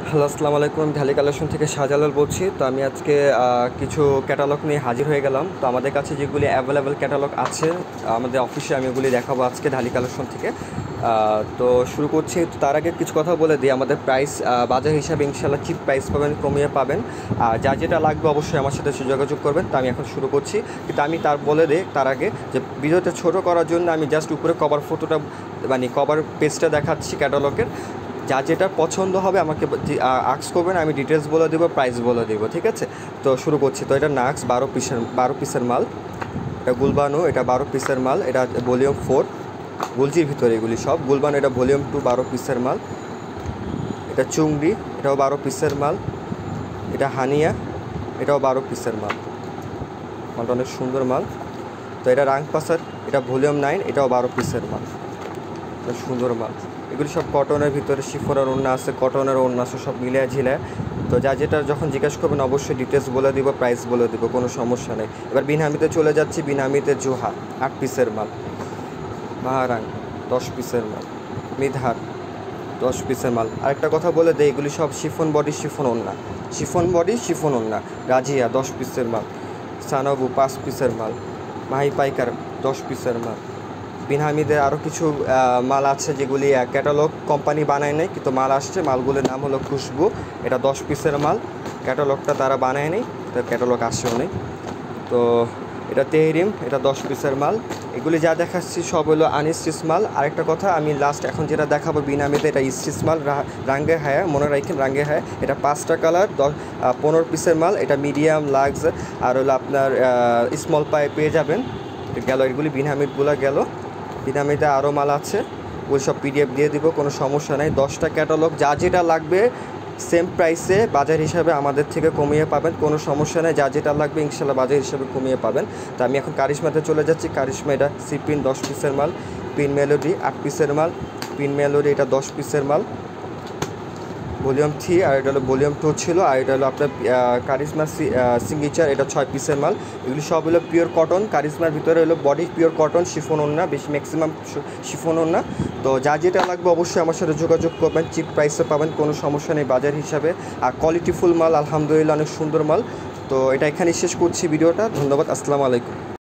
Hello, আসসালামু আলাইকুম। আমি ঢালি কালেকশন থেকে শাহজালাল বলছি। তো আমি আজকে কিছু ক্যাটালগ নিয়ে হাজির হয়ে গেলাম। তো আমাদের কাছে যেগুলি অ্যাভেলেবেল ক্যাটালগ আছে আমাদের অফিসে, আমি ওগুলি দেখাবো আজকে ঢালি কালেকশন থেকে। তো শুরু করছি। তো তার আগে কিছু কথা বলে দিই। আমাদের প্রাইস বাজার হিসাবে ইনশাল্লাহ চিপ প্রাইস পাবেন, কমিয়ে পাবেন। যা যেটা লাগবে অবশ্যই আমার সাথে যোগাযোগ করবেন। তো আমি এখন শুরু করছি, কিন্তু আমি বলে দিই তার আগে যে ভিডিওটা ছোটো করার জন্য আমি জাস্ট উপরে কভার ফটোটা মানে কভার পেজটা দেখাচ্ছি ক্যাটালগের। যা যেটা পছন্দ হবে আমাকে আক্স করবেন, আমি ডিটেলস বলে দেবো, প্রাইস বলে দেবো, ঠিক আছে? তো শুরু করছি। তো এটা নাক্স 12 পিসের মাল। এটা গুলবানো, এটা 12 পিসের মাল। এটা ভলিউম 4, গুলজির ভিতরে এগুলি সব। গুলবানো এটা ভলিউম 2, 12 পিসের মাল। এটা চুংড়ি, এটাও 12 পিসের মাল। এটা হানিয়া, এটাও 12 পিসের মাল। মালটা অনেক সুন্দর মাল। তো এটা রাংপাসার, এটা ভলিউম 9, এটাও 12 পিসের মাল। এটা সুন্দর মাল। এগুলি সব কটনের ভিতরে, শিফনের ওড়না আছে, কটনের ওড়না আছে, সব মিলিয়ে ঝিলে। তো যা যেটা যখন জিজ্ঞেস করবেন অবশ্যই ডিটেলস বলে দিব, প্রাইস বলে দিব, কোনো সমস্যা নেই। এবার বিনহামিতে চলে যাচ্ছি। বিনহামিতে জোহা 8 পিসের মাল। মাহারাং 10 পিসের মাল। মিধার 10 পিসের মাল। আরেকটা কথা বলে দেয়, এগুলি সব শিফন বডি, শিফন ওড়না, শিফন বডি, শিফন ওড়না। রাজিয়া 10 পিসের মাল। সানবু 5 পিসের মাল। মাহি পাইকার 10 পিসের মাল। বিনহামিদের আরও কিছু মাল আছে যেগুলি ক্যাটালগ কোম্পানি বানায় নেই, কিন্তু মাল আসছে। মালগুলির নাম হলো খুশবু, এটা 10 পিসের মাল। ক্যাটালগটা তারা বানায় নেই, তার ক্যাটালগ আসেও নেই। তো এটা তেহরিম, এটা 10 পিসের মাল। এগুলি যা দেখাচ্ছি সব হলো আনস্টিচ মাল। আরেকটা কথা, আমি লাস্ট এখন যেটা দেখাবো বিনামিতে, এটা স্টিচ মাল, রাঙ্গে হায়া, মনে রাখেন রাঙ্গে হায়া। এটা 5টা কালার, 15 পিসের মাল। এটা মিডিয়াম, লাক্স আর হলো আপনার স্মল পায়ে পেয়ে যাবেন। গেল এগুলি বিনহামিদগুলো গেল। বিনামিতে আরও মাল আছে, ওই সব পিডিএফ দিয়ে দিব, কোনো সমস্যা নেই। 10টা ক্যাটালগ, যা যেটা লাগবে সেম প্রাইসে বাজার হিসাবে আমাদের থেকে কমিয়ে পাবেন, কোনো সমস্যা নেই। যা যেটা লাগবে ইনশাল্লাহ বাজার হিসাবে কমিয়ে পাবেন। তো আমি এখন কারিশমাতে চলে যাচ্ছি। কারিশমা এটা সিপিন 10 পিসের মাল। পিন মেলোডি 8 পিসের মাল। পিন মেলোডি এটা 10 পিসের মাল। ভলিউম 3 আর এটা হলো ভলিউম 2 ছিল। আর এটা হলো আপনার কারিশমা সিগনেচার, এটা 6 পিসের মাল। এগুলি সব হলো পিওর কটন। কারিশমার ভিতরে হলো বডি পিওর কটন, শিফন ওড়না, বেশি ম্যাক্সিমাম শিফন ওড়না। তো যা যেটা লাগবে অবশ্যই আমার সাথে যোগাযোগ করবেন, চিপ প্রাইসে পাবেন, কোনো সমস্যা নেই বাজার হিসাবে। আর কোয়ালিটিফুল মাল, আলহামদুলিল্লাহ অনেক সুন্দর মাল। তো এটা এখানেই শেষ করছি ভিডিওটা। ধন্যবাদ, আসসালামু আলাইকুম।